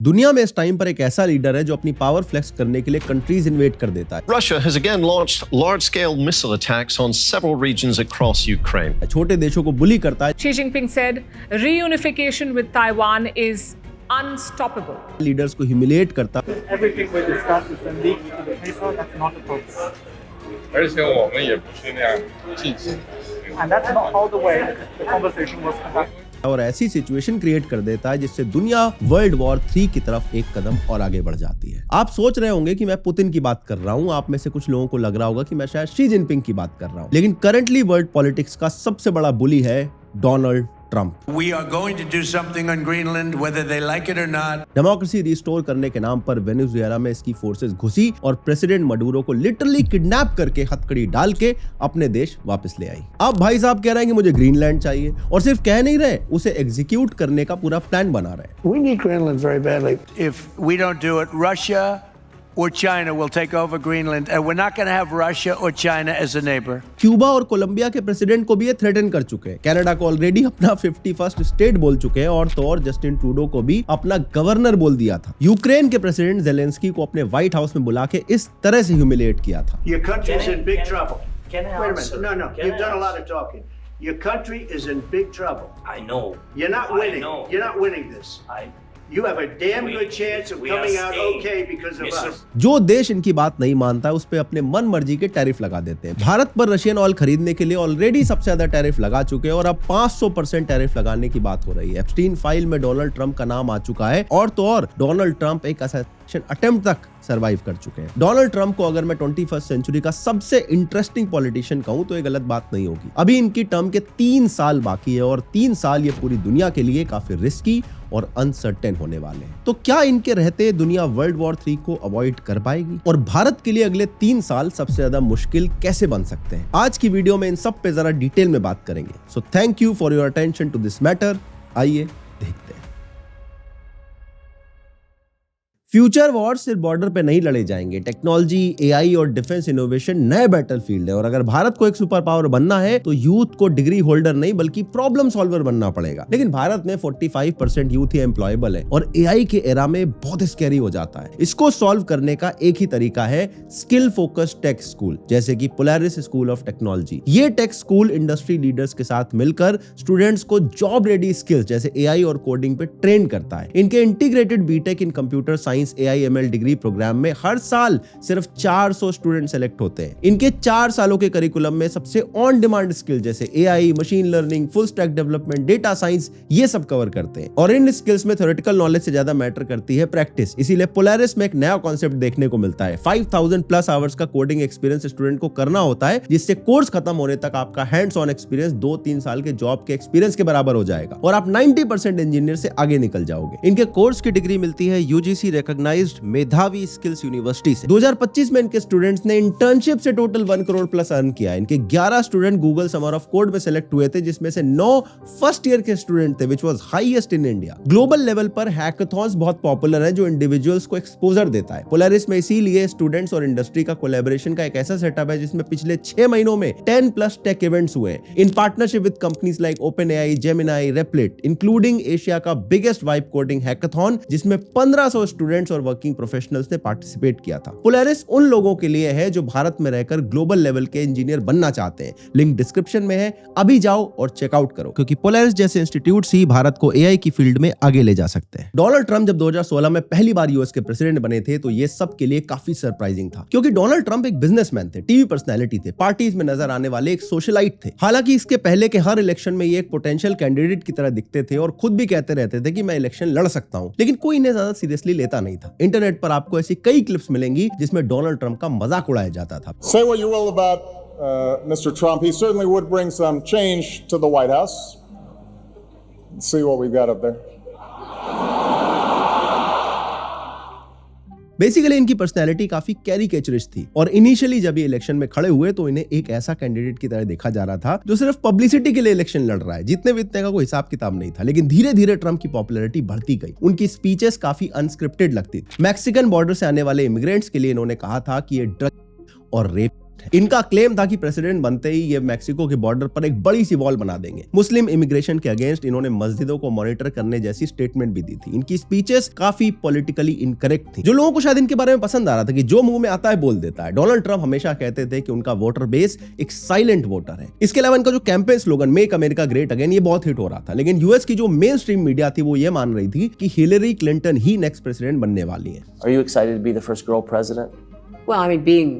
दुनिया में इस टाइम पर एक ऐसा लीडर है जो अपनी पावर फ्लेक्स करने के लिए कंट्रीज इन्वेट कर देता है। Russia has again launched large-scale missile attacks on several regions across Ukraine. छोटे देशों को बुली करता है। Xi Jinping said reunification with Taiwan is unstoppable. Leaders को ह्यूमिलिएट करता है। Everything we discuss is leaked to the paper. That's not appropriate. 而且我们也不是那样进行。 And that's not how the way the conversation was conducted. और ऐसी situation create कर देता है जिससे दुनिया वर्ल्ड वॉर 3 की तरफ एक कदम और आगे बढ़ जाती है। आप सोच रहे होंगे कि मैं पुतिन की बात कर रहा हूं, आप में से कुछ लोगों को लग रहा होगा कि मैं शायद शी जिनपिंग की बात कर रहा हूं, लेकिन करंटली वर्ल्ड पॉलिटिक्स का सबसे बड़ा बुली है Donald Trump. We are going to do something on Greenland, whether they like it or not. Democracy restore करने के नाम पर वेनेजुएला में इसकी फोर्सेस घुसी और प्रेसिडेंट मडूरो को लिटरली किडनैप करके हथकड़ी डाल के अपने देश वापस ले आई। अब भाई साहब कह रहे हैं कि मुझे ग्रीनलैंड चाहिए, और सिर्फ कह नहीं रहे, उसे एग्जीक्यूट करने का पूरा प्लान बना रहे। We need Greenland very badly. If we don't do it, Russia or China will take over Greenland, and we're not going to have Russia or China as a neighbor. Cuba और Colombia के president को भी ये threaten कर चुके हैं। Canada को already अपना 51st स्टेट बोल चुके हैं, और तो और जस्टिन ट्रूडो को भी अपना गवर्नर बोल दिया था। यूक्रेन के प्रेसिडेंट जेलेंस्की को अपने व्हाइट हाउस में बुला के इस तरह से ह्यूमिलिएट किया था। Your country is in big trouble. Can I Wait a answer? minute. No. Can You've I done a lot answer? of talking. Your country is in big trouble. I know. You're not I winning. know. You're not winning this. You have a damn good chance of we are coming out staying. okay because of Mr. us. जो देश इनकी बात नहीं मानता है उस पे अपने मन मर्जी के टैरिफ लगा देते हैं। भारत पर रशियन ऑयल खरीदने के लिए ऑलरेडी सबसे ज्यादा टैरिफ लगा चुके हैं, और अब 500% टैरिफ लगाने की बात हो रही है। एप्स्टीन फाइल में डोनाल्ड ट्रंप का नाम आ चुका है, और तो और डोनाल्ड ट्रंप एक असैसिनेशन अटेम्प्ट तक सर्वाइव कर चुके हैं। डोनाल्ड ट्रंप को अगर मैं 21st सेंचुरी का सबसे इंटरेस्टिंग पॉलिटिशियन कहूं तो ये गलत बात नहीं होगी। अभी इनकी टर्म के 3 साल बाकी है, और 3 साल ये पूरी दुनिया के लिए काफी रिस्की और अनसर्टेन होने वाले हैं। तो क्या इनके रहते दुनिया वर्ल्ड वॉर 3 को अवॉइड कर पाएगी, और भारत के लिए अगले 3 साल सबसे ज्यादा मुश्किल कैसे बन सकते हैं? आज की वीडियो में इन सब पे जरा डिटेल में बात करेंगे। So thank you for your attention to this matter. आइए देखते हैं। फ्यूचर वॉर सिर्फ बॉर्डर पे नहीं लड़े जाएंगे। टेक्नोलॉजी, एआई और डिफेंस इनोवेशन नए बैटलफील्ड है, और अगर भारत को एक सुपर पावर बनना है तो यूथ को डिग्री होल्डर नहीं बल्कि प्रॉब्लम सॉल्वर बनना पड़ेगा। लेकिन भारत में 45% यूथ ही एम्प्लॉयबल है, और एआई के एरा में बहुत स्कैरी हो जाता है। इसको सॉल्व करने का एक ही तरीका है स्किल फोकस्ड टेक स्कूल, जैसे कि पोलैरिस स्कूल ऑफ टेक्नोलॉजी। ये टेक स्कूल इंडस्ट्री लीडर्स के साथ मिलकर स्टूडेंट्स को जॉब रेडी स्किल्स जैसे एआई और कोडिंग पे ट्रेन करता है। इनके integrated BTech in computer science AIML degree programme में हर साल सिर्फ 400 स्टूडेंट सेलेक्ट होते हैं। इनके 4 सालों के करिकुलम में सबसे ऑन डिमांड स्किल जैसे AI, machine learning, full stack development, data science, ये सब कवर करते हैं। और इन स्किल्स में थ्योरेटिकल नॉलेज से ज्यादा मैटर करती है प्रैक्टिस। इसीलिए पोलैरिस में एक नया कॉन्सेप्ट देखने को मिलता है। 5000+ आवर्स का कोडिंग एक्सपीरियंस स्टूडेंट को करना होता है, जिससे कोर्स खत्म होने तक आपका हैंड्स ऑन एक्सपीरियंस 2-3 साल के जॉब के एक्सपीरियंस के बराबर हो जाएगा, और आप 90% इंजीनियर से आगे निकल जाओगे। इनके कोर्स की डिग्री मिलती है UGC रिकॉग्नाइज्ड मेधावी स्किल्स यूनिवर्सिटी से। 2025 में इनके स्टूडेंट्स ने इंटर्नशिप से टोटल 1 करोड़ प्लस अर्न किया। इनके 11 student Google summer of code में सेलेक्ट हुए थे, जिसमें से 9 फर्स्ट ईयर के स्टूडेंट थे, which was highest in India. Global level पर हैकाथॉन्स बहुत पॉपुलर है जो इंडिविजुअल्स को एक्सपोजर देता है। पोलैरिस में इसीलिए स्टूडेंट्स और इंडस्ट्री का कोलैबोरेशन का एक ऐसा सेटअप है जिसमें पिछले 6 महीनों में 10+ टेक इवेंट्स हुए हैं in partnership with companies like OpenAI, Gemini, Replit, including Asia का बिगेस्ट वाइब कोडिंग हैकाथॉन, जिसमें 1500 स्टूडेंट्स और वर्किंग प्रोफेशनल्स ने पार्टिसिपेट किया था। पोलैरिस उन लोगों के लिए है जो भारत में रहकर ग्लोबल लेवल के इंजीनियर बनना चाहते हैं। लिंक डिस्क्रिप्शन में है, अभी जाओ और चेकआउट करो, क्योंकि पोलैरिस जैसे इंस्टीट्यूट्स ही भारत को एआई की फील्ड में आगे ले जा सकते हैं। डोनाल्ड ट्रंप जब 2016 में पहली बार यूएस के प्रेसिडेंट बने थे तो ये सब के लिए काफी सरप्राइजिंग था, क्योंकि डोनाल्ड ट्रंप एक बिजनेसमैन थे, टीवी पर्सनैलिटी थे, पार्टीज में नजर आने वाले एक सोशलाइट थे। हालांकि इसके पहले के हर इलेक्शन में ये एक पोटेंशियल कैंडिडेट की तरह दिखते थे और खुद भी कहते रहते थे कि मैं इलेक्शन लड़ सकता हूं, लेकिन कोई इन्हें ज्यादा सीरियसली लेता नहीं था। इंटरनेट पर आपको ऐसी कई क्लिप्स मिलेंगी जिसमें डोनाल्ड ट्रंप का मजाक उड़ाया जाता था। Say what you will about Mr. Trump, he certainly would bring some change to the White House. Let's see what we've got up there. Basically इनकी पर्सनैलिटी काफी कैरिकेचरिश थी, और इनिशियली जब ये इलेक्शन में खड़े हुए तो इन्हें एक ऐसा कैंडिडेट की तरह देखा जा रहा था जो सिर्फ पब्लिसिटी के लिए इलेक्शन लड़ रहा है, जीतने वितने का कोई हिसाब किताब नहीं था। लेकिन धीरे धीरे ट्रंप की पॉपुलैरिटी बढ़ती गई। उनकी स्पीचेस काफी अनस्क्रिप्टेड लगती थी। मैक्सिकन बॉर्डर से आने वाले इमिग्रेंट्स के लिए इन्होंने कहा था कि ये ड्रग और रेप है। इनका क्लेम था कि प्रेसिडेंट बनते ही ये मैक्सिको के बॉर्डर पर एक बड़ी सी वॉल बना देंगे। मुस्लिम इमिग्रेशन के अगेंस्ट इन्होंने मस्जिदों को मॉनिटर करने जैसी स्टेटमेंट भी दी थी। इनकी स्पीचेस काफी पॉलिटिकली इनकरेक्ट थी, जो लोगों को शायद इनके बारे में पसंद आ रहा था कि जो मुंह में आता है बोल देता है। डोनाल्ड ट्रंप हमेशा कहते थे कि उनका वोटर बेस एक साइलेंट वोटर है। इसके अलावा इनका जो campaign slogan make America great again ये बहुत हिट हो रहा था, लेकिन यूएस की जो मेन स्ट्रीम मीडिया थी वो ये मान रही थी कि हिलेरी क्लिंटन ही नेक्स्ट प्रेसिडेंट बनने वाली है। Are you excited to be the first girl president? Well, I mean, being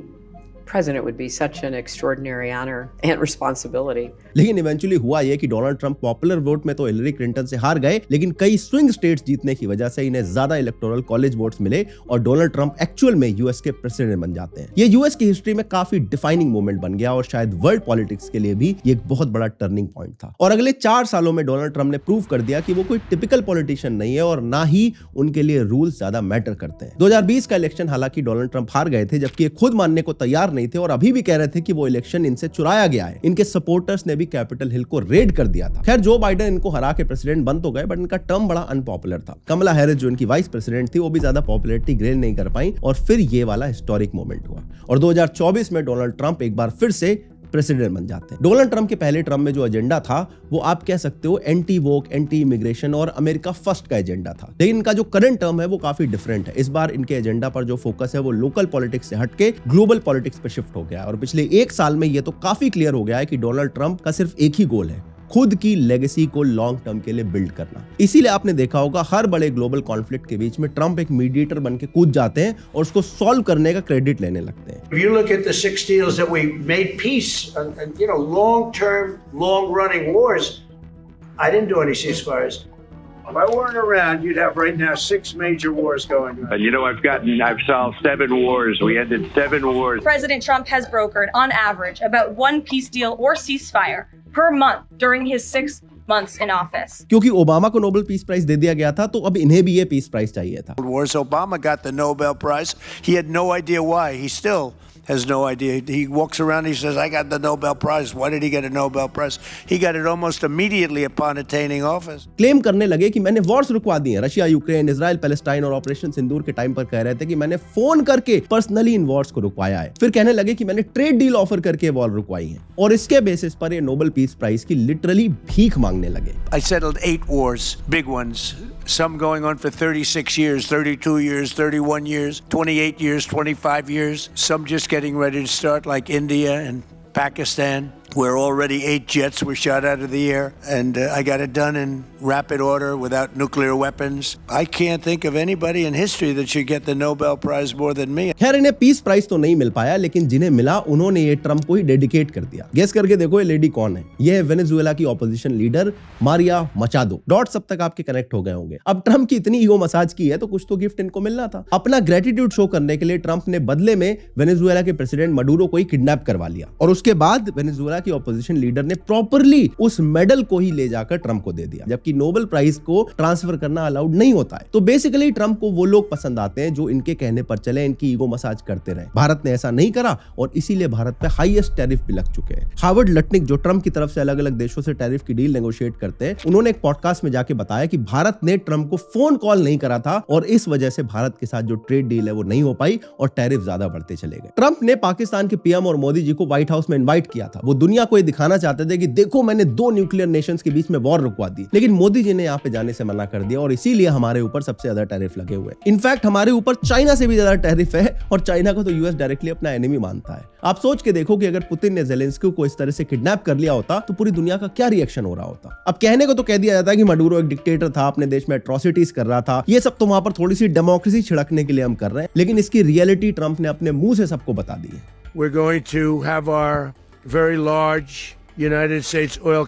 president would be such an extraordinary honor and responsibility. लेकिन इवेंचुअली हुआ यह कि डोनाल्ड ट्रंप पॉपुलर वोट में तो Hillary Clinton से हार गए, लेकिन कई स्विंग स्टेट्स जीतने की वजह से इन्हें ज्यादा इलेक्टोरल कॉलेज वोट्स मिले और डोनाल्ड ट्रंप एक्चुअल में यूएस के प्रेसिडेंट बन जाते हैं। ये यूएस की हिस्ट्री में काफी डिफाइनिंग मोमेंट बन गया और शायद वर्ल्ड पॉलिटिक्स के लिए भी ये एक बहुत बड़ा टर्निंग पॉइंट था। और अगले 4 सालों में डोनाल्ड ट्रंप ने प्रूव कर दिया कि वो कोई टिपिकल पॉलिटिशियन नहीं है और ना ही उनके लिए रूल्स ज्यादा मैटर करते हैं। 2020 का इलेक्शन हालांकि डोनाल्ड ट्रंप हार गए थे, जबकि ये खुद मानने को तैयार नहीं थे और अभी भी कह रहे थे कि वो इलेक्शन इनसे चुराया गया है। इनके सपोर्टर्स ने भी कैपिटल हिल को रेड कर दिया था। खैर जो बाइडेन इनको हरा के प्रेसिडेंट बन तो गए, बट इनका टर्म बड़ा अनपॉपुलर था। कमला हैरिस जो इनकी वाइस प्रेसिडेंट थी वो भी ज्यादा पॉपुलैरिटी गेन नहीं कर पाई और फिर ये वाला हिस्टोरिक मोमेंट हुआ और 2024 में डोनाल्ड ट्रंप एक बार फिर से प्रेसिडेंट बन जाते हैं। डोनाल्ड ट्रंप के पहले टर्म में जो एजेंडा था वो आप कह सकते हो एंटी वोक, एंटी इमिग्रेशन और अमेरिका फर्स्ट का एजेंडा था, लेकिन इनका जो करंट टर्म है वो काफी डिफरेंट है। इस बार इनके एजेंडा पर जो फोकस है वो लोकल पॉलिटिक्स से हटके ग्लोबल पॉलिटिक्स पे शिफ्ट हो गया और पिछले 1 साल में ये तो काफी क्लियर हो गया है कि डोनाल्ड ट्रंप का सिर्फ एक ही गोल है, खुद की लेगेसी को लॉन्ग टर्म के लिए बिल्ड करना। इसीलिए आपने देखा होगा हर बड़े ग्लोबल कॉन्फ्लिक्ट के बीच में ट्रंप एक मीडिएटर बन के कूद जाते हैं और उसको सॉल्व करने का क्रेडिट लेने लगते हैं। If you look at the 6 deals that we made peace and long-term, long-running wars, I didn't do any ceasefires. If I weren't around, you'd have right now 6 major wars going on. I've solved 7 wars. We ended 7 wars. President Trump has brokered, on average, about 1 peace deal or ceasefire per month during his 6 months in office. क्योंकि Obama को Nobel peace prize दे दिया गया था तो अब इन्हें भी ये पीस प्राइज चाहिए था। Wars, Obama got the Nobel Prize. He had no idea why. He still has no idea. He walks around, he says, I got the Nobel Prize. Why did he get a Nobel Prize? He got it almost immediately upon attaining office. Claim करने लगे कि मैंने Wars रुकवा दी हैं, Russia, Ukraine, Israel, Palestine और operation सिंदूर के time पर कह रहे थे कि मैंने फोन करके पर्सनली इन वॉर्स को रुकवाया है। फिर कहने लगे कि मैंने ट्रेड डील ऑफर करके वॉर रुकवाई है और इसके बेसिस पर ये नोबेल पीस प्राइज की लिटरली भीख मांगने लगे। I settled 8 wars, big ones. Some going on for 36 years, 32 years, 31 years, 28 years, 25 years. Some just getting ready to start, like India and Pakistan, where already 8 jets were shot out of the air, and I got it done in rapid order without nuclear weapons. I can't think of anybody in history that should get the Nobel Prize more than me. खैर इन्हें peace prize तो नहीं मिल पाया, लेकिन जिन्हें मिला उन्होंने ये ट्रंप को ही डेडिकेट कर दिया। गेस करके देखो ये लेडी कौन है। ये है वेनेजुएला की opposition leader Maria Machado. Dots अब तक आपके कनेक्ट हो गए होंगे। अब ट्रंप की इतनी ईगो मसाज की है तो कुछ तो गिफ्ट इनको मिलना था। अपना ग्रेटिट्यूड शो करने के लिए ट्रंप ने बदले में वेनेजुएला के प्रेसिडेंट मडूरो को ही किडनैप करवा लिया और उसके बाद वेनेजुएला की ऑपोजिशन लीडर ने प्रॉपरली उस मेडल को ही ले जाकर ट्रंप को दे दिया, जबकि नोबेल प्राइज को ट्रांसफर करना अलाउड नहीं होता है। तो बेसिकली ट्रंप को वो लोग पसंद आते हैं जो इनके कहने पर चले, इनकी ईगो मसाज करते रहे। भारत ने ऐसा नहीं करा और इसीलिए भारत पे हाईएस्ट टैरिफ भी लग चुके हैं। हार्वर्ड लटनिक जो ट्रंप की तरफ से अलग अलग देशों से टैरिफ की डील नेगोशिएट करते हैं, उन्होंने एक पॉडकास्ट में जाके बताया कि भारत ने ट्रंप को फोन कॉल नहीं करा था और इस वजह से भारत के साथ जो ट्रेड डील है वो नहीं हो पाई और टैरिफ ज्यादा बढ़ते चले गए। ट्रंप ने पाकिस्तान के पीएम और मोदी जी को व्हाइट हाउस में इन्वाइट किया था। वो दुनिया को ये दिखाना चाहते थे कि देखो मैंने 2 न्यूक्लियर नेशंस के बीच में वॉर रुकवा दी, लेकिन मोदी जी ने यहाँ पे जाने से मना कर दिया और इसीलिए हमारे ऊपर सबसे ज्यादा टैरिफ लगे हुए हैं। इनफैक्ट हमारे ऊपर चाइना से भी ज्यादा टैरिफ है और चाइना को तो यूएस डायरेक्टली अपना एनिमी मानता है। आप सोच के देखो कि अगर पुतिन ने ज़ेलेंस्की को इस तरह से किडनैप कर लिया होता तो पूरी दुनिया का क्या रिएक्शन हो रहा होता। अब कहने को तो कह दिया जाता है कि मडूरो एक डिक्टेटर था, अपने देश में एट्रोसिटीज कर रहा था, ये सब तो वहां पर थोड़ी सी डेमोक्रेसी छिड़कने के लिए हम कर रहे हैं, लेकिन इसकी रियलिटी ट्रंप ने अपने मुंह से सबको बता दी है। We're going to have our very large United States oil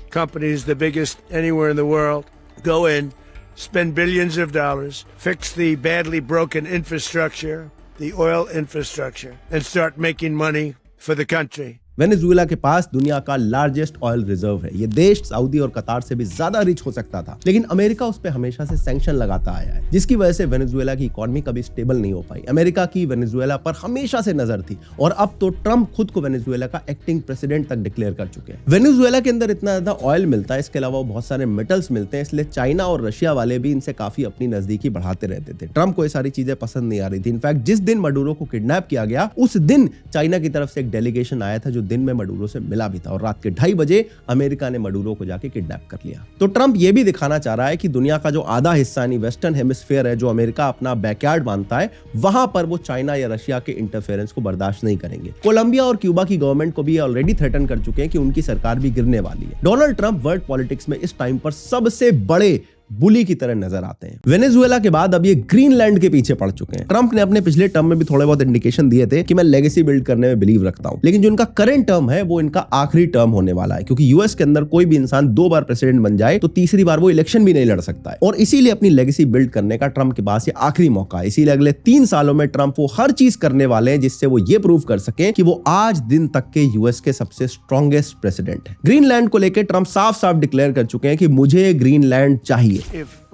companies, the biggest anywhere in the world, go in, spend billions of dollars, fix the badly broken infrastructure, the oil infrastructure, and start making money for the country. Venezuela के पास दुनिया का largest oil reserve है। ये देश Saudi और कतार से भी ज्यादा रिच हो सकता था, लेकिन अमेरिका उस पर हमेशा से सैंक्शन लगाता आया है, जिसकी वजह से वेनेजुएला की इकोनॉमी कभी स्टेबल नहीं हो पाई। अमेरिका की वेनेजुएला पर हमेशा से नजर थी और अब तो ट्रंप खुद को वेनेजुएला का एक्टिंग प्रेसिडेंट तक डिक्लेयर कर चुके हैं। वेनेजुएला के अंदर इतना ज्यादा ऑयल मिलता है, इसके अलावा बहुत सारे मेटल्स मिलते हैं, इसलिए चाइना और रशिया वाले भी इनसे काफी अपनी नजदीकी बढ़ाते रहते थे। ट्रंप को ये सारी चीजें पसंद नहीं आ रही थी। इनफैक्ट जिस दिन मडूरो को किडनैप किया गया उस दिन चाइना की तरफ से एक डेलीगेशन आया था जो दिन में मडूरो से मिला भी था और रात के 2:30 बजे अमेरिका ने मडूरो को जाके किडनैप कर लिया। तो ट्रंप ये भी दिखाना चाह रहा है कि दुनिया का जो आधा हिस्सा यानी वेस्टर्न हेमिस्फीयर है, जो अमेरिका अपना बैकयार्ड मानता है, वहां पर वो चाइना या रशिया के इंटरफेरेंस को बर्दाश्त नहीं करेंगे। कोलंबिया और क्यूबा की गवर्नमेंट को भी ऑलरेडी थ्रेटन कर चुके हैं कि उनकी सरकार भी गिरने वाली है। डोनाल्ड ट्रंप वर्ल्ड पॉलिटिक्स में इस टाइम पर सबसे बड़े बुली की तरह नजर आते हैं। वेनेजुएला के बाद अब ये ग्रीनलैंड के पीछे पड़ चुके हैं। ट्रंप ने अपने पिछले टर्म में भी थोड़े बहुत इंडिकेशन दिए थे कि मैं लेगेसी बिल्ड करने में बिलीव रखता हूं, लेकिन जो इनका करंट टर्म है वो इनका आखिरी टर्म होने वाला है, क्योंकि यूएस के अंदर कोई भी इंसान 2 बार प्रेसिडेंट बन जाए तो तीसरी बार वो इलेक्शन भी नहीं लड़ सकता है और इसीलिए अपनी लेगेसी बिल्ड करने का ट्रंप के पास ये आखिरी मौका है। इसीलिए अगले 3 सालों में ट्रंप वो हर चीज करने वाले हैं जिससे वो ये प्रूव कर सके कि वो आज दिन तक के यूएस के सबसे स्ट्रॉन्गेस्ट प्रेसिडेंट है। ग्रीनलैंड को लेकर ट्रंप साफ साफ डिक्लेयर कर चुके हैं कि मुझे ग्रीनलैंड चाहिए।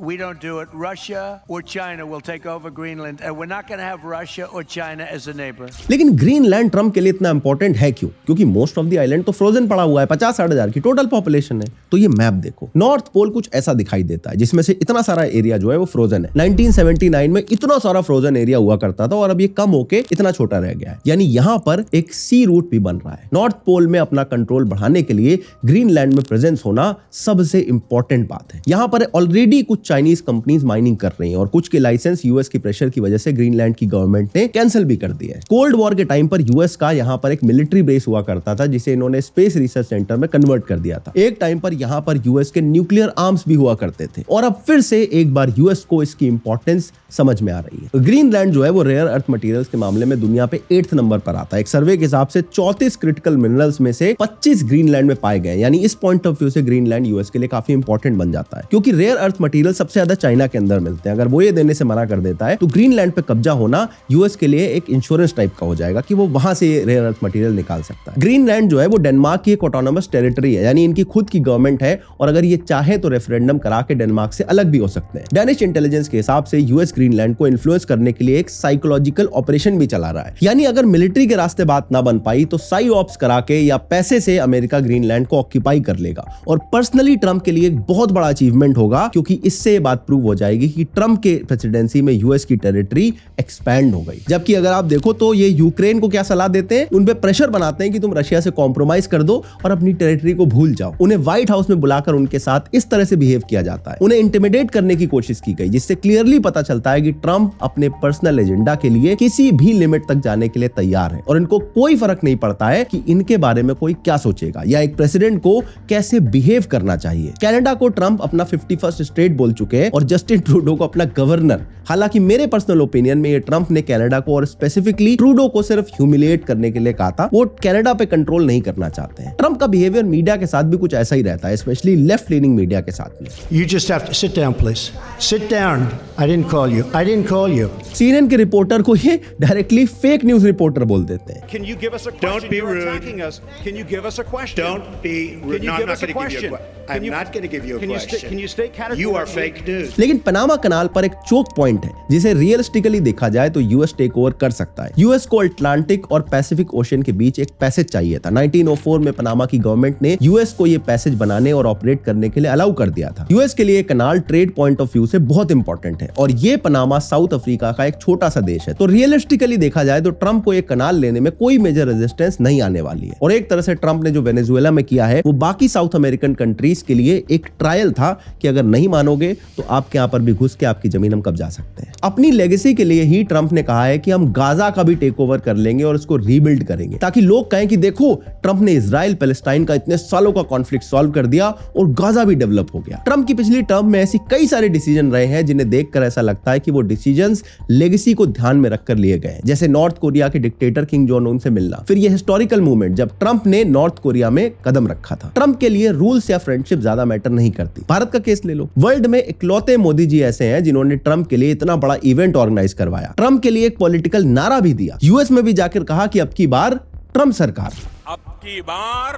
We don't do it, Russia or China will take over Greenland, and we're not going to have Russia or China as a neighbor. लेकिन ग्रीनलैंड ट्रंप के लिए इतना इंपॉर्टेंट है क्यों? क्योंकि मोस्ट ऑफ द आइलैंड तो frozen पड़ा हुआ है, 50-60 हजार की टोटल पॉपुलेशन है। तो ये मैप देखो, नॉर्थ पोल कुछ ऐसा दिखाई देता है जिसमें से इतना सारा एरिया जो है वो फ्रोजन है। 1979 में इतना सारा फ्रोजन एरिया हुआ करता था और अब ये कम होके इतना छोटा रह गया है, यानी यहाँ पर एक सी रूट भी बन रहा है। नॉर्थ पोल में अपना कंट्रोल बढ़ाने के लिए ग्रीनलैंड में प्रेजेंस होना सबसे इंपॉर्टेंट बात है। यहाँ पर ऑलरेडी कुछ चाइनीज कंपनीज माइनिंग कर रही हैं और कुछ के लाइसेंस यूएस की प्रेशर की वजह से ग्रीनलैंड की गवर्नमेंट ने कैंसिल भी कर दिया है। कोल्ड वॉर के टाइम पर यूएस का यहाँ पर एक मिलिट्री बेस हुआ करता था जिसे इन्होंने स्पेस रिसर्च सेंटर में कन्वर्ट कर दिया था। एक टाइम पर यहाँ पर यूएस के न्यूक्लियर आर्म्स भी हुआ करते थे और अब फिर से एक बार यूएस को इसकी इंपॉर्टेंस समझ में आ रही है। ग्रीनलैंड जो है वो रेयर अर्थ मटेरियल्स के मामले में दुनिया पे 8th नंबर पर आता है। एक सर्वे के हिसाब से 34 क्रिटिकल मिनरल्स में से 25 ग्रीनलैंड में पाए गए, यानी इस पॉइंट ऑफ व्यू से ग्रीनलैंड यूएस के लिए काफी इंपॉर्टेंट बन जाता है, क्योंकि रेयर अर्थ मटेरियल सबसे ज्यादा चाइना के अंदर मिलते हैं। अगर वो ये देने से मना कर देता है तो ग्रीनलैंड पे कब्जा होना यूएस के लिए एक इंश्योरेंस टाइप का हो जाएगा कि वो वहां से रेयर अर्थ मटेरियल निकाल सकता है। ग्रीनलैंड जो है वो डेनमार्क की एक ऑटोनोमस टेरिटरी है, यानी इनकी खुद की गवर्नमेंट है और अगर ये चाहे तो रेफरेंडम करा के डेनमार्क से अलग भी हो सकते हैं। डेनिश इंटेलिजेंस के हिसाब से यूएस ग्रीनलैंड को इन्फ्लुएंस करने के लिए एक साइकोलॉजिकल ऑपरेशन भी चला रहा है, यानी अगर मिलिट्री के रास्ते बात ना बन पाई तो साई ऑप्स करा के या पैसे से अमेरिका ग्रीनलैंड को ऑक्यूपाई कर लेगा। और पर्सनली ट्रंप के लिए एक बहुत बड़ा अचीवमेंट होगा, क्योंकि इससे ये बात प्रूव हो जाएगी कि ट्रंप के प्रेसिडेंसी में यूएस की टेरिटरी एक्सपैंड हो गई। जबकि अगर आप देखो तो ये यूक्रेन को क्या सलाह देते हैं, उन पे प्रेशर बनाते हैं कि तुम रशिया से कॉम्प्रोमाइज कर दो और अपनी टेरिटरी को भूल जाओ। उन्हें व्हाइट हाउस में बुलाकर उनके साथ इस तरह से बिहेव किया जाता है, उन्हें इंटिमिडेट करने की कोशिश की गई, जिससे क्लियरली पता चलता है कि ट्रंप अपने पर्सनल एजेंडा के लिए किसी भी लिमिट तक जाने के लिए तैयार है और इनको कोई फर्क नहीं पड़ता है कि इनके बारे में कोई क्या सोचेगा या एक प्रेसिडेंट को कैसे बिहेव करना चाहिए। कनाडा को ट्रंप अपना 51st स्टेट बोल चुके हैं और जस्टिन ट्रूडो को अपना गवर्नर। हालांकि मेरे पर्सनल ओपिनियन में ये ट्रंप ने कनाडा को और स्पेसिफिकली ट्रूडो को सिर्फ ह्यूमिलिएट करने के लिए कहा था, वो कनाडा पे कंट्रोल नहीं करना चाहते हैं। ट्रंप का बिहेवियर मीडिया के साथ भी कुछ ऐसा ही रहता है, स्पेशली लेफ्ट लीनिंग मीडिया के साथ में। You just have to sit down, please. Sit down. I didn't call you. I didn't call you. CNN के रिपोर्टर को ये डायरेक्टली फेक न्यूज रिपोर्टर बोल देते हैं। Can you give us a question? Don't be You're rude. attacking us. Can you give us a question? Don't be rude. Can you No, give I'm us not a going to give you question? a I'm not going to give you a question. Can you stay categorically? You are fake news. लेकिन Panama canal पर एक choke point है जिसे realistically देखा जाए तो US tech over कर सकता है। यूएस को अटलांटिक और पैसिफिक ओशन के बीच एक पैसेज चाहिए था। 1904 में पनामा की गवर्नमेंट ने यूएस को ये पैसेज बनाने और ऑपरेट करने के लिए अलाउ कर दिया था। यूएस के लिए कनाल ट्रेड पॉइंट ऑफ व्यू से बहुत इंपॉर्टेंट है और ये पनामा साउथ अफ्रीका का एक छोटा सा देश है। तो रियलिस्टिकली देखा जाए तो ट्रंप को ये कनाल लेने में कोई मेजर रेजिस्टेंस नहीं आने वाली है। और एक तरह से ट्रंप ने जो वेनेजुएला में किया है वो बाकी साउथ अमेरिकन कंट्रीज के लिए एक ट्रायल था कि अगर नहीं मानोगे तो आपके यहां पर भी घुस के आपकी जमीन हम कब्जा सकते हैं। अपनी लेगेसी के लिए ही ट्रंप ने कहा है कि हम गाजा का भी टेक ओवर कर लेंगे और इसको रीबिल्ड करेंगे, ताकि लोग कहें कि देखो ट्रंप ने इजराइल पैलेस्टाइन का इतने सालों का कॉन्फ्लिक्ट सॉल्व कर दिया और गाजा भी डेवलप हो गया। ट्रंप की पिछली टर्म में ऐसी कई सारे डिसीजन रहे हैं जिन्हें देखकर ऐसा लगता है कि वो डिसीजंस लेगेसी को ध्यान में रखकर लिए गए, जैसे नॉर्थ कोरिया के डिक्टेटर किम जोंग उन से मिलना, फिर ये हिस्टोरिकल मूवमेंट जब ट्रंप ने नॉर्थ कोरिया में कदम रखा था। ट्रंप के लिए रूल्स या फ्रेंडशिप ज्यादा मैटर नहीं करती। भारत का केस ले लो, वर्ल्ड में इकलौते मोदी जी ऐसे हैं जिन्होंने ट्रंप के लिए इतना बड़ा इवेंट ऑर्गेनाइज करवाया, ट्रंप के लिए एक पॉलिटिकल नारा भी दिया, यूएस में भी जाकर कहा कि अब की बार ट्रंप सरकार। अब की बार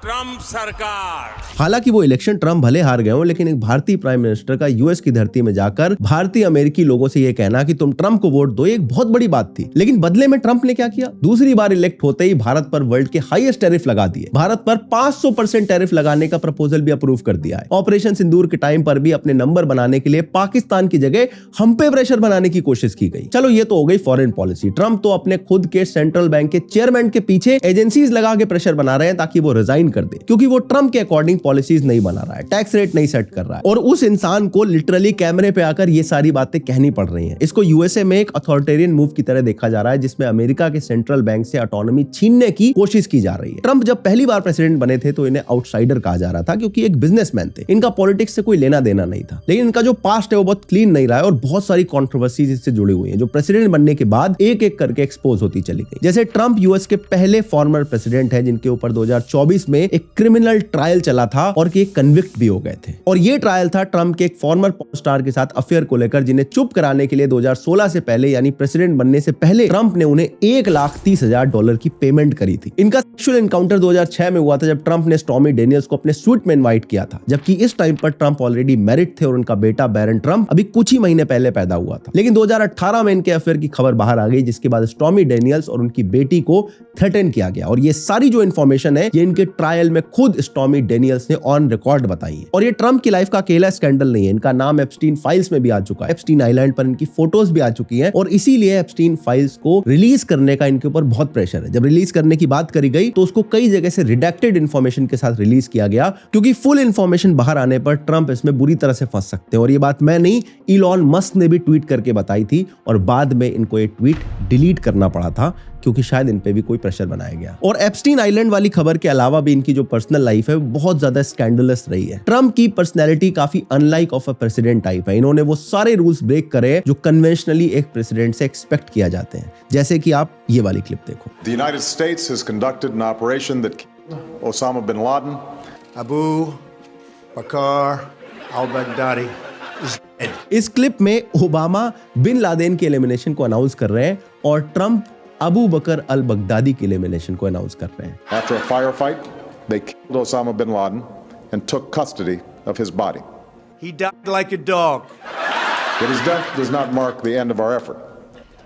ट्रम्प सरकार। हालांकि वो इलेक्शन ट्रम्प भले हार गए हो, लेकिन एक भारतीय प्राइम मिनिस्टर का यूएस की धरती में जाकर भारतीय अमेरिकी लोगों से ये कहना कि तुम ट्रम्प को वोट दो, एक बहुत बड़ी बात थी। लेकिन बदले में ट्रम्प ने क्या किया? दूसरी बार इलेक्ट होते ही भारत पर वर्ल्ड के हाईएस्ट टैरिफ लगा दिए। भारत पर 500% टैरिफ लगाने का प्रपोजल भी अप्रूव कर दिया है। ऑपरेशन सिंदूर के टाइम पर भी अपने नंबर बनाने के लिए पाकिस्तान की जगह हम पे प्रेशर बनाने की कोशिश की गई। चलो ये तो हो गई फॉरेन पॉलिसी। ट्रम्प तो अपने खुद के सेंट्रल बैंक के चेयरमैन के पीछे एजेंसीज लगा के प्रेशर बना रहे हैं ताकि वो रिजाइन कर दे, क्योंकि वो ट्रम्प के अकॉर्डिंग पॉलिसीज नहीं बना रहा है, टैक्स रेट नहीं सेट कर रहा है, और उस इंसान को लिटरली कैमरे पे आकर ये सारी बातें कहनी पड़ रही हैं। इसको यूएसए में एक अथॉरिटेरियन मूव की तरह देखा जा रहा है, जिसमें अमेरिका के सेंट्रल बैंक से ऑटोनॉमी छीनने की कोशिश की जा रही है। ट्रम्प जब पहली बार प्रेसिडेंट बने थे तो इन्हें आउटसाइडर कहा जा रहा था, क्योंकि एक बिजनेसमैन थे, इनका पॉलिटिक्स से कोई लेना देना नहीं था। लेकिन इनका जो पास्ट है वो बहुत क्लीन नहीं रहा है और बहुत सारी कॉन्ट्रोवर्सीज इससे जुड़ी हुई है, जो प्रेसिडेंट बनने के बाद एक एक करके एक्सपोज होती चली गई। जैसे ट्रम्प यूएस के पहले फॉर्मर प्रेसिडेंट है जिनके ऊपर 2024 में एक क्रिमिनल ट्रायल चला था और कि कन्विक्ट भी हो गए थे। और ये ट्रायल था ट्रम्प के एक फॉर्मर पॉप स्टार के साथ अफेयर को लेकर, जिन्हें चुप कराने के लिए 2016 से पहले यानी प्रेसिडेंट बनने से पहले ट्रम्प ने उन्हें $1,30,000 की पेमेंट करी थी। इनका सेक्सुअल एनकाउंटर 2006 में हुआ था, जब ट्रम्प ने स्टॉर्मी डेनियल्स को अपने स्वीट में इनवाइट किया था, जबकि इस टाइम पर ट्रम्प ऑलरेडी मैरिड थे और उनका बेटा बैरन ट्रम्प अभी कुछ ही महीने पहले पैदा हुआ था। लेकिन 2018 में इनके अफेयर की खबर बाहर आ गई, जिसके बाद स्टॉर्मी डेनियल्स और उनकी बेटी को थ्रेटन किया गया। और ये सारी जो इन्फॉर्मेशन है ये इनके ट्रायल में खुद स्टॉर्मी डेनियल्स ने ऑन रिकॉर्ड बताई है। और ये ट्रम्प की लाइफ का अकेला स्कैंडल नहीं है, इनका नाम एप्स्टीन फाइल्स में भी आ चुका है। एप्स्टीन आइलैंड पर इनकी फोटोज भी आ चुकी हैं और इसीलिए एप्स्टीन फाइल्स को रिलीज करने का इनके ऊपर बहुत प्रेशर है। जब रिलीज करने की बात करी गई तो उसको कई जगह से रिडैक्टेड इन्फॉर्मेशन के साथ रिलीज किया गया, क्योंकि फुल इन्फॉर्मेशन बाहर आने पर ट्रम्प इसमें बुरी तरह से फंस सकते हैं। और ये बात मैं नहीं, इलॉन मस्क ने भी ट्वीट करके बताई थी और बाद में इनको ये ट्वीट डिलीट करना पड़ा था, क्योंकि शायद इन पे भी कोई प्रेशर बनाया गया। और एप्स्टीन आइलैंड वाली खबर के अलावा भी इनकी जो पर्सनल लाइफ है वो बहुत ज्यादा स्कैंडलस रही है। ट्रम्प की पर्सनैलिटी काफी unlike of a president type है। इन्होंने वो सारे रूल्स ब्रेक करे जो कन्वेंशनली एक प्रेसिडेंट से एक्सपेक्ट किया जाते हैं, जैसे कि आप ये वाली क्लिप देखो। The United States has conducted an operation that killed Osama bin Laden. Abu Bakr al-Baghdadi is dead. इस क्लिप में ओबामा बिन लादेन के एलिमिनेशन को अनाउंस कर रहे हैं और ट्रम्प अबू बकर अल बगदादी के एलिमिनेशन को अनाउंस कर रहे हैं। After a firefight, they killed Osama bin Laden and took custody of his body. He died like a dog. But his death does not mark the end of our effort.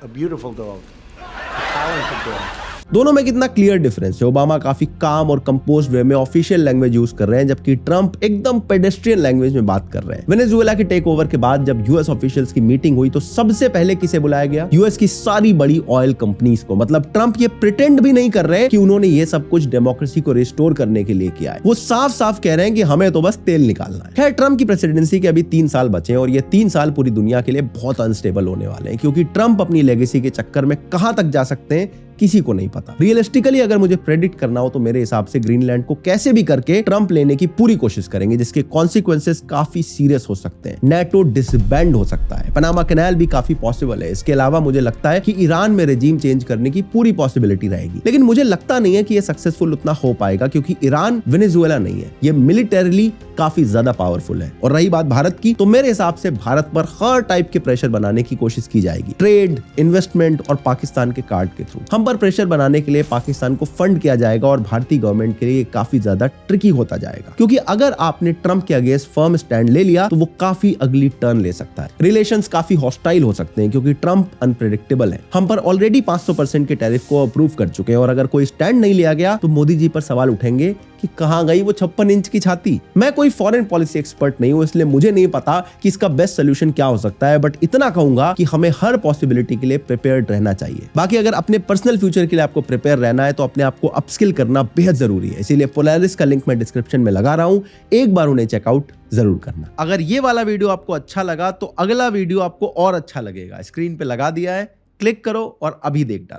A beautiful dog. A talented dog. दोनों में कितना clear difference है। Obama काफी काम और composed वे में official language use कर रहे हैं, जबकि ट्रम्प एकदम पेडेस्ट्रियन लैंग्वेज में बात कर रहे हैं। वेनेजुएला के टेक ओवर के बाद जब यूएस ऑफिशियल्स की मीटिंग हुई तो सबसे पहले किसे बुलाया गया? यूएस की सारी बड़ी ऑयल कंपनीज को। मतलब ट्रम्प ये प्रिटेंड भी नहीं कर रहे कि उन्होंने ये सब कुछ डेमोक्रेसी को रिस्टोर करने के लिए किया है। वो साफ साफ कह रहे हैं कि हमें तो बस तेल निकालना है। खैर, ट्रम्प की प्रेसिडेंसी के अभी 3 साल बचे हैं और ये 3 साल पूरी दुनिया के लिए बहुत अनस्टेबल होने वाले हैं, क्योंकि ट्रम्प अपनी लेगेसी के चक्कर में कहां तक जा सकते हैं किसी को नहीं पता। रियलिस्टिकली अगर मुझे प्रेडिक्ट करना हो तो मेरे हिसाब से ग्रीनलैंड को कैसे भी करके ट्रम्प लेने की पूरी कोशिश करेंगे, जिसके कॉन्सिक्वेंसेस काफी सीरियस हो सकते हैं। नेटो डिसबैंड हो सकता है, पनामा कैनाल भी काफी पॉसिबल है। इसके अलावा मुझे लगता है कि ईरान में रेजिम चेंज करने की पूरी पॉसिबिलिटी रहेगी, लेकिन मुझे लगता नहीं है कि यह सक्सेसफुल उतना हो पाएगा, क्योंकि ईरान वेनेजुएला नहीं है, ये मिलिटरीली काफी ज्यादा पावरफुल है। और रही बात भारत की, तो मेरे हिसाब से भारत पर हर टाइप के प्रेशर बनाने की कोशिश की जाएगी, ट्रेड, इन्वेस्टमेंट और पाकिस्तान के कार्ड के थ्रू। हम पर प्रेशर बनाने के लिए पाकिस्तान को फंड किया जाएगा और भारतीय गवर्नमेंट के लिए काफी ज्यादा ट्रिकी होता जाएगा, क्योंकि अगर आपने ट्रम्प के अगेंस्ट फर्म स्टैंड ले लिया तो वो काफी अगली टर्न ले सकता है। रिलेशंस काफी हॉस्टाइल हो सकते हैं, क्योंकि ट्रम्प अनप्रेडिक्टेबल है। हम पर ऑलरेडी 500% के टैरिफ को अप्रूव कर चुके हैं और अगर कोई स्टैंड नहीं लिया गया तो मोदी जी पर सवाल उठेंगे कि कहां गई वो 56 इंच की छाती। मैं कोई फॉरेन पॉलिसी एक्सपर्ट नहीं हूं, इसलिए मुझे नहीं पता कि इसका बेस्ट सोल्यूशन क्या हो सकता है, बट इतना कहूंगा कि हमें हर पॉसिबिलिटी के लिए प्रिपेयर्ड रहना चाहिए। बाकी अगर अपने पर्सनल फ्यूचर के लिए आपको प्रिपेयर रहना है तो अपने आप को अपस्किल करना बेहद जरूरी है, इसीलिए पोलैरिस का लिंक मैं डिस्क्रिप्शन में लगा रहा हूं, एक बार उन्हें चेकआउट जरूर करना। अगर ये वाला वीडियो आपको अच्छा लगा तो अगला वीडियो आपको और अच्छा लगेगा, स्क्रीन पे लगा दिया है, क्लिक करो और अभी देख डालो।